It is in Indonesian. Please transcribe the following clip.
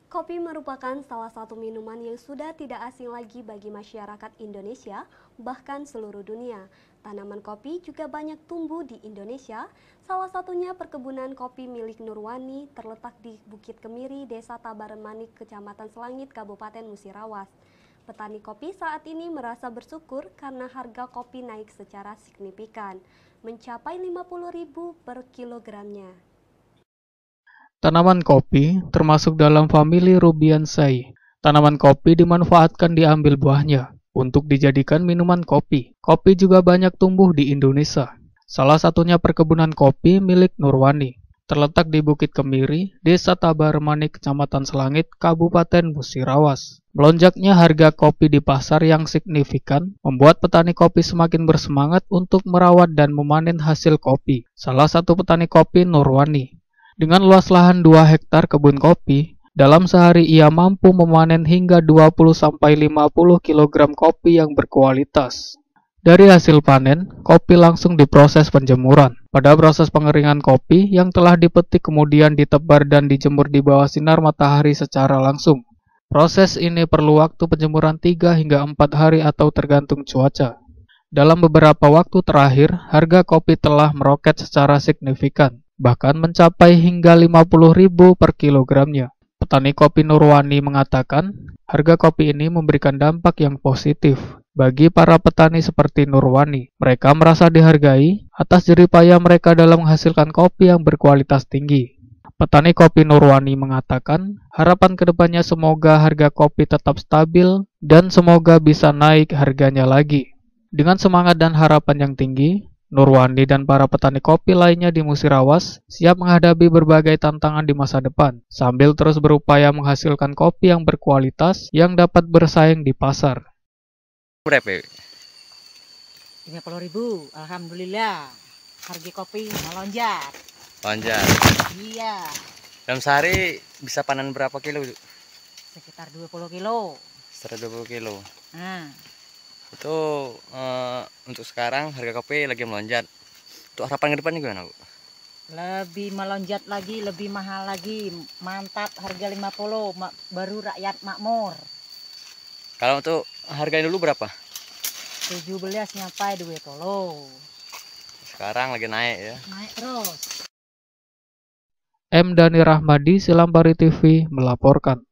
Kopi merupakan salah satu minuman yang sudah tidak asing lagi bagi masyarakat Indonesia, bahkan seluruh dunia. Tanaman kopi juga banyak tumbuh di Indonesia, salah satunya perkebunan kopi milik Nurwani terletak di Bukit Kemiri, Desa Tabaremanik, Kecamatan Selangit, Kabupaten Musirawas. Petani kopi saat ini merasa bersyukur karena harga kopi naik secara signifikan, mencapai Rp50.000 per kilogramnya. Tanaman kopi termasuk dalam famili Rubiaceae. Tanaman kopi dimanfaatkan diambil buahnya untuk dijadikan minuman kopi. Kopi juga banyak tumbuh di Indonesia. Salah satunya perkebunan kopi milik Nurwani. Terletak di Bukit Kemiri, Desa Tabaremanik, Kecamatan Selangit, Kabupaten Musirawas. Melonjaknya harga kopi di pasar yang signifikan membuat petani kopi semakin bersemangat untuk merawat dan memanen hasil kopi. Salah satu petani kopi Nurwani. Dengan luas lahan 2 hektar kebun kopi, dalam sehari ia mampu memanen hingga 20-50 kg kopi yang berkualitas. Dari hasil panen, kopi langsung diproses penjemuran. Pada proses pengeringan kopi yang telah dipetik kemudian ditebar dan dijemur di bawah sinar matahari secara langsung. Proses ini perlu waktu penjemuran 3 hingga 4 hari atau tergantung cuaca. Dalam beberapa waktu terakhir, harga kopi telah meroket secara signifikan, bahkan mencapai hingga Rp50.000 per kilogramnya. Petani kopi Nurwani mengatakan, harga kopi ini memberikan dampak yang positif bagi para petani seperti Nurwani. Mereka merasa dihargai atas jerih payah mereka dalam menghasilkan kopi yang berkualitas tinggi. Petani kopi Nurwani mengatakan, harapan kedepannya semoga harga kopi tetap stabil dan semoga bisa naik harganya lagi. Dengan semangat dan harapan yang tinggi, Nurwani dan para petani kopi lainnya di Musirawas siap menghadapi berbagai tantangan di masa depan, sambil terus berupaya menghasilkan kopi yang berkualitas yang dapat bersaing di pasar. Berapa? 50.000, alhamdulillah. Harga kopi melonjak. Lonjak. Iya. Dalam sehari bisa panen berapa kilo? Sekitar 20 kilo. Sekitar 20 kilo. Nah. Itu untuk sekarang harga kopi lagi melonjak. Untuk harapan ke depannya gimana, Bu? Lebih melonjak lagi, lebih mahal lagi. Mantap, harga 50, baru rakyat makmur. Kalau untuk harga dulu berapa? 17 nyampai 20. Sekarang lagi naik ya. Naik terus. M. Dhani Rahmadi, Silambari TV, melaporkan.